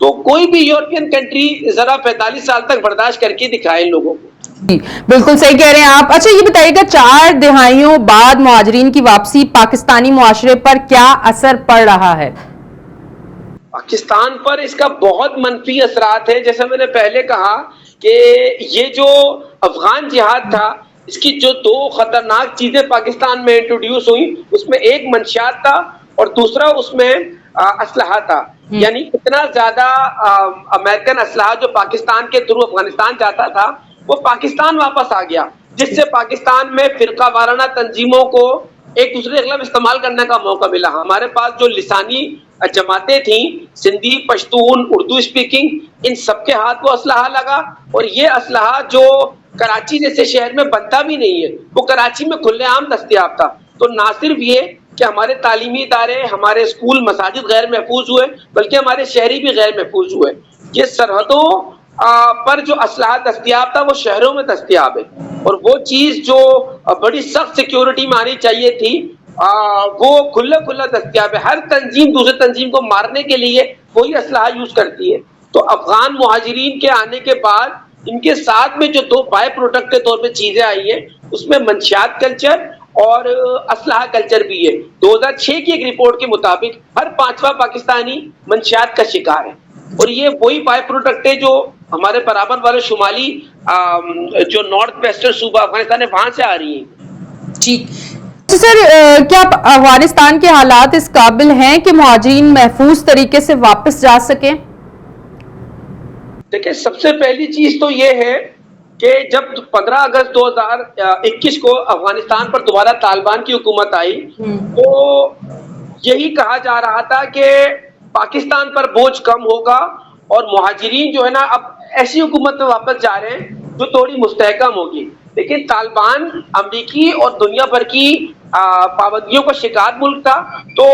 تو کوئی بھی یورپین کنٹری ذرا 45 سال تک برداشت کر کے دکھائے ان لوگوں کو. بالکل صحیح کہہ رہے ہیں آپ. اچھا یہ بتائیے گا 4 دہائیوں بعد مہاجرین کی واپسی پاکستانی معاشرے پر کیا اثر پڑ رہا ہے؟ پاکستان پر اس کا بہت منفی اثرات ہیں. جیسا میں نے پہلے کہا کہ یہ جو افغان جہاد تھا اس کی جو 2 خطرناک چیزیں پاکستان میں انٹروڈیوس ہوئی, اس میں ایک منشیات تھا اور دوسرا اس میں اسلحہ تھا. یعنی اتنا زیادہ امریکن اسلحہ جو پاکستان کے تھرو افغانستان جاتا تھا وہ پاکستان واپس آ گیا, جس سے پاکستان میں فرقہ وارانہ تنظیموں کو ایک دوسرے کے خلاف استعمال کرنے کا موقع ملا. ہمارے پاس جو لسانی جماعتیں تھیں, سندھی, پشتون, اردو اسپیکنگ, ان سب کے ہاتھ وہ اسلحہ لگا, اور یہ اسلحہ جو کراچی جیسے شہر میں بنتا بھی نہیں ہے وہ کراچی میں کھلے عام دستیاب تھا. تو نہ صرف یہ کہ ہمارے تعلیمی ادارے, ہمارے اسکول, مساجد غیر محفوظ ہوئے, بلکہ ہمارے شہری بھی غیر محفوظ ہوئے. یہ سرحدوں پر جو اسلحہ دستیاب تھا وہ شہروں میں دستیاب ہے, اور وہ چیز جو بڑی سخت سیکیورٹی میں آنی چاہیے تھی وہ کھلا دستیاب ہے. ہر تنظیم دوسرے تنظیم کو مارنے کے لیے وہی اسلحہ یوز کرتی ہے. تو افغان مہاجرین کے آنے کے بعد ان کے ساتھ میں جو 2 بائی پروڈکٹ کے طور پہ چیزیں آئی ہیں اس میں منشیات کلچر اور اسلحہ کلچر بھی ہے. 2006 کی ایک رپورٹ کے مطابق ہر 5واں پاکستانی منشیات کا شکار ہے, اور یہ وہی بائی پروڈکٹ ہے جو ہمارے برابر والے شمالی جو نارتھ ویسٹرن صوبہ افغانستان ہے وہاں سے آ رہی ہیں. ٹھیک سر, کیا افغانستان کے حالات اس قابل ہیں کہ مہاجرین محفوظ طریقے سے واپس جا سکیں؟ دیکھیں, سب سے پہلی چیز تو یہ ہے کہ جب 15 اگست 2021 کو افغانستان پر دوبارہ طالبان کی حکومت آئی تو یہی کہا جا رہا تھا کہ پاکستان پر بوجھ کم ہوگا اور مہاجرین جو ہے نا اب ایسی حکومت میں واپس جا رہے ہیں جو تھوڑی مستحکم ہوگی. لیکن طالبان امریکی اور دنیا بھر کی پابندیوں کا شکار ملک تھا, تو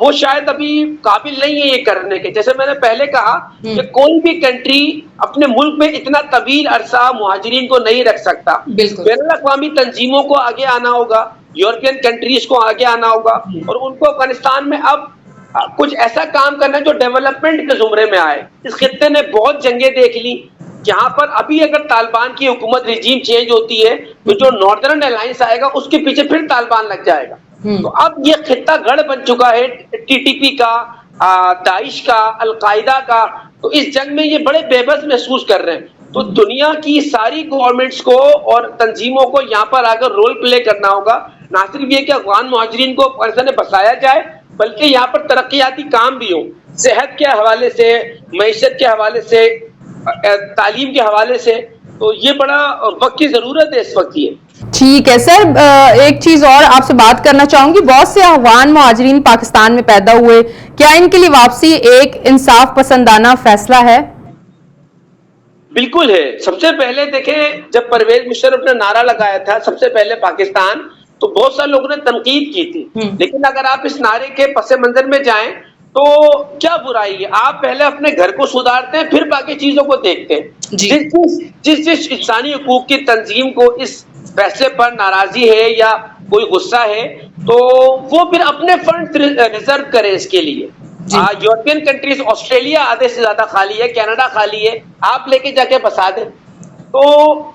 وہ شاید ابھی قابل نہیں ہے یہ کرنے کے. جیسے میں نے پہلے کہا کہ کوئی بھی کنٹری اپنے ملک میں اتنا طویل عرصہ مہاجرین کو نہیں رکھ سکتا. بین الاقوامی تنظیموں کو آگے آنا ہوگا, یورپین کنٹریز کو آگے آنا ہوگا, اور ان کو افغانستان میں اب کچھ ایسا کام کرنا جو ڈیولپمنٹ کے زمرے میں آئے. اس خطے نے بہت جنگیں دیکھ لی, جہاں پر ابھی اگر طالبان کی حکومت رجیم چینج ہوتی ہے تو جو ناردرن الائنس آئے گا اس کے پیچھے پھر طالبان لگ جائے گا. تو اب یہ خطہ گڑھ بن چکا ہے ٹی ٹی پی کا, داعش کا, القاعدہ کا. تو اس جنگ میں یہ بڑے بے بس محسوس کر رہے ہیں. تو دنیا کی ساری گورنمنٹس کو اور تنظیموں کو یہاں پر آ کر رول پلے کرنا ہوگا. نہ صرف یہ کہ افغان مہاجرین کو افغانستان میں بسایا جائے بلکہ یہاں پر ترقیاتی کام بھی ہوں, صحت کے حوالے سے, معیشت کے حوالے سے, تعلیم کے حوالے سے. تو یہ بڑا وقت کی ضرورت ہے اس وقت. یہ ٹھیک ہے سر, ایک چیز اور آپ سے بات کرنا چاہوں گی. بہت سے افغان مہاجرین پاکستان میں پیدا ہوئے, کیا ان کے لیے واپسی ایک انصاف پسندانہ فیصلہ ہے؟ بالکل ہے. سب سے پہلے دیکھیں, جب پرویز مشرف نے نعرہ لگایا تھا سب سے پہلے پاکستان, تو بہت سارے لوگوں نے تنقید کی تھی. لیکن اگر آپ اس نعرے کے پس منظر میں جائیں تو کیا برائی ہے؟ آپ پہلے اپنے گھر کو سدھارتے ہیں پھر باقی چیزوں کو دیکھتے ہیں. جس انسانی حقوق کی تنظیم کو اس فیصلے پر ناراضی ہے یا کوئی غصہ ہے تو وہ پھر اپنے فنڈ ریزرو کرے اس کے لیے. یورپین کنٹریز, آسٹریلیا آدھے سے زیادہ خالی ہے, کینیڈا خالی ہے, آپ لے کے جا کے بسا دیں. تو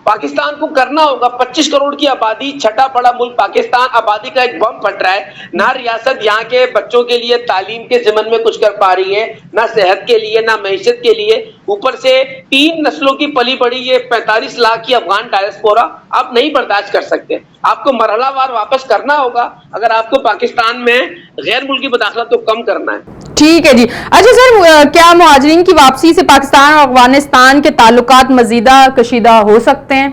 پاکستان کو کرنا ہوگا. 25 کروڑ کی آبادی, چھٹا پڑا ملک پاکستان, آبادی کا ایک بم پھٹ رہا ہے. نہ ریاست یہاں کے بچوں کے لیے تعلیم کے ضمن میں کچھ کر پا رہی ہے, نہ صحت کے لیے, نہ معیشت کے لیے. اوپر سے 3 نسلوں کی پلی بڑی یہ 45 لاکھ کی افغان ڈائسپورا آپ نہیں برداشت کر سکتے. آپ کو مرحلہ وار واپس کرنا ہوگا اگر آپ کو پاکستان میں غیر ملکی مداخلت کو کم کرنا ہے. ٹھیک ہے جی. اچھا سر, کیا مہاجرین کی واپسی سے پاکستان اور افغانستان کے تعلقات مزیدہ کشیدہ ہو سکتے ہیں؟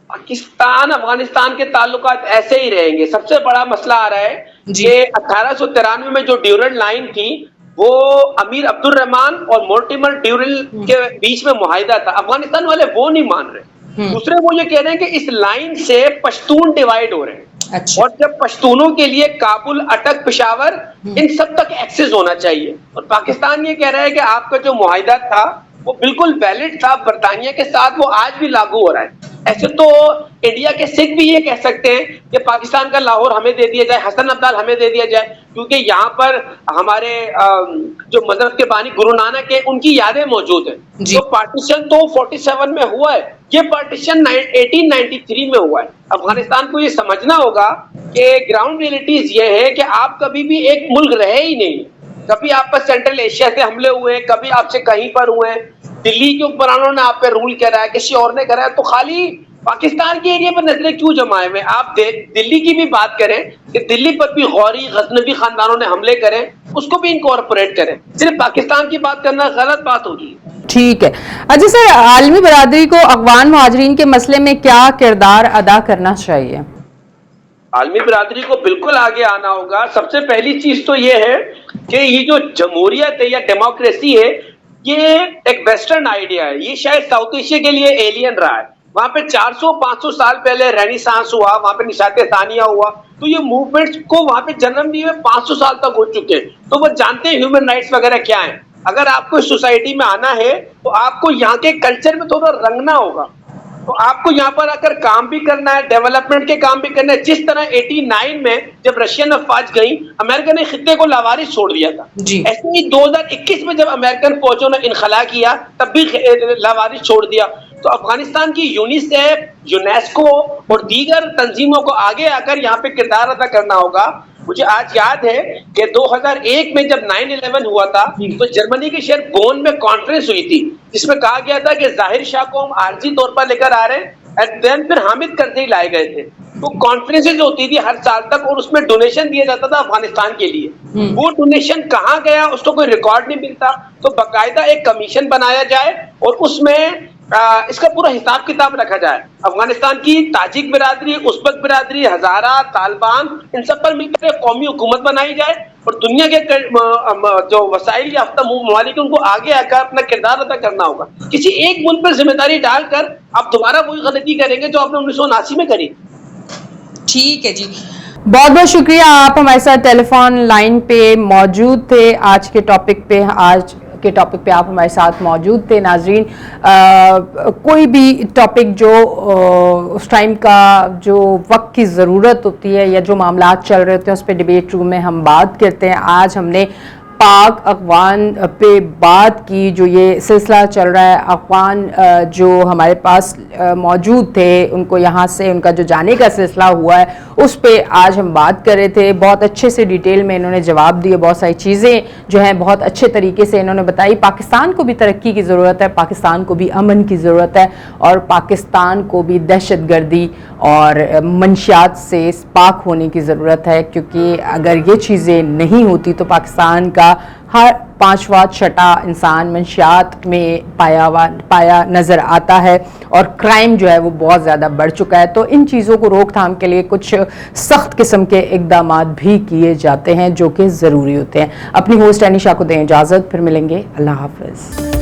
پاکستان افغانستان کے تعلقات ایسے ہی رہیں گے. سب سے بڑا مسئلہ آ رہا ہے کہ 1893 میں جو ڈیورنڈ لائن تھی وہ امیر عبد الرحمان اور مورٹیمر ڈیورل کے بیچ میں معاہدہ تھا. افغانستان والے وہ نہیں مان رہے. دوسرے وہ یہ کہہ رہے ہیں کہ اس لائن سے پشتون ڈیوائیڈ ہو رہے ہیں. اور جب پشتونوں کے لیے کابل, اٹک, پشاور ان سب تک ایکسس ہونا چاہیے. اور پاکستان یہ کہہ رہا ہے کہ آپ کا جو معاہدہ تھا وہ بالکل ویلڈ تھا، برطانیہ کے ساتھ وہ آج بھی لاگو ہو رہا ہے. ایسے تو انڈیا کے سکھ بھی یہ کہہ سکتے ہیں کہ پاکستان کا لاہور ہمیں دے دیا جائے، حسن عبدال ہمیں دے دیا جائے، کیونکہ یہاں پر ہمارے جو مذہب کے بانی گرو نانک ہے ان کی یادیں موجود ہیں. تو پارٹیشن تو 47 میں ہوا ہے، یہ پارٹیشن 1893 میں ہوا ہے. افغانستان کو یہ سمجھنا ہوگا کہ گراؤنڈ ریئلٹیز یہ ہے کہ آپ کبھی بھی ایک ملک رہے ہی نہیں. کبھی آپ پر سینٹرل ایشیا سے حملے ہوئے ہیں، کبھی آپ سے کہیں پر ہوئے ہیں، دلی کے حکمرانوں نے آپ پہ رول کرا ہے، کسی اور نے کرا ہے. تو خالی پاکستان کے ایریا پر نظریں کیوں جمائے ہوئے؟ آپ دلی کی بھی بات کریں کہ دلی پر بھی غوری غزنوی خاندانوں نے حملے کریں، اس کو بھی انکارپوریٹ کریں. صرف پاکستان کی بات کرنا غلط بات ہوگی. ٹھیک ہے. اچھا سر، عالمی برادری کو افغان مہاجرین کے مسئلے میں کیا کردار ادا کرنا چاہیے؟ عالمی برادری کو بالکل آگے آنا ہوگا. سب سے پہلی چیز تو یہ ہے کہ یہ جو جمہوریت ہے یا ڈیموکریسی ہے، یہ ایک ویسٹرن آئیڈیا ہے. یہ شاید ساؤتھ ایشیا کے لیے ایلین رہا ہے. وہاں پہ 400-500 سال پہلے رینیسانس ہوا، وہاں پہ نشاط ثانیہ ہوا، تو یہ موومنٹس کو وہاں پہ جنم دیے 500 سال تک ہو چکے ہیں. تو وہ جانتے ہیں ہیومن رائٹس وغیرہ کیا ہیں. اگر آپ کو اس سوسائٹی میں آنا ہے تو آپ کو یہاں کے کلچر میں تھوڑا رنگنا ہوگا. تو آپ کو یہاں پر آ کر کام بھی کرنا ہے، ڈیولپمنٹ کے کام بھی کرنا ہے. جس طرح 89 میں جب رشین افواج گئی، امریکہ نے خطے کو لاوارث چھوڑ دیا تھا. ایسے ہی 2021 میں جب امریکن فوجوں نے انخلا کیا تب بھی لاوارث چھوڑ دیا. تو افغانستان کی یونیسیف، یونیسکو اور دیگر تنظیموں کو آگے آ کر یہاں پہ کردار ادا کرنا ہوگا. مجھے آج یاد ہے کہ 2001 میں جب 9/11 ہوا تھا تو جرمنی کے شہر بون میں کانفرنس ہوئی تھی، جس میں کہا گیا تھا کہ ظاہر شاہ کو ہم عارضی طور پر لے کر آ رہے ہیں، اینڈ دین پھر حامد کرزئی لائے گئے تھے. تو کانفرنسز ہوتی تھی ہر سال تک اور اس میں ڈونیشن دیا جاتا تھا افغانستان کے لیے. وہ ڈونیشن کہاں گیا اس کو کوئی ریکارڈ نہیں ملتا. تو باقاعدہ ایک کمیشن بنایا جائے اور اس میں اس کا پورا حساب کتاب رکھا جائے. افغانستان کی تاجک برادری، ازبک برادری، ہزارہ، طالبان، ان سب پر مل کر قومی حکومت بنائی جائے اور دنیا کے جو وسائل یافتہ ممالک ان کو آگے آ کر اپنا کردار ادا کرنا ہوگا. کسی ایک ملک پر ذمہ داری ڈال کر آپ دوبارہ وہی غلطی کریں گے جو آپ نے 1979 میں کری. ٹھیک ہے جی، بہت بہت شکریہ. آپ ہمارے ساتھ ٹیلی فون لائن پہ موجود تھے. آج کے ٹاپک پہ آپ ہمارے ساتھ موجود تھے. ناظرین، کوئی بھی ٹاپک جو اس ٹائم کا جو وقت کی ضرورت ہوتی ہے یا جو معاملات چل رہے ہوتے ہیں اس پہ ڈیبیٹ روم میں ہم بات کرتے ہیں. آج ہم نے پاک افغان پہ بات کی. جو یہ سلسلہ چل رہا ہے، افغان جو ہمارے پاس موجود تھے ان کو یہاں سے ان کا جو جانے کا سلسلہ ہوا ہے اس پہ آج ہم بات کر رہے تھے. بہت اچھے سے ڈیٹیل میں انہوں نے جواب دیے. بہت ساری چیزیں جو ہیں بہت اچھے طریقے سے انہوں نے بتائی. پاکستان کو بھی ترقی کی ضرورت ہے، پاکستان کو بھی امن کی ضرورت ہے اور پاکستان کو بھی دہشت گردی اور منشیات سے پاک ہونے کی ضرورت ہے. کیونکہ اگر یہ چیزیں نہیں ہوتی تو پاکستان کا ہر 5واں 6واں انسان منشیات میں پایا نظر آتا ہے اور کرائم جو ہے وہ بہت زیادہ بڑھ چکا ہے. تو ان چیزوں کو روک تھام کے لیے کچھ سخت قسم کے اقدامات بھی کیے جاتے ہیں جو کہ ضروری ہوتے ہیں. اپنی ہوسٹ انیشا کو دیں اجازت، پھر ملیں گے. اللہ حافظ.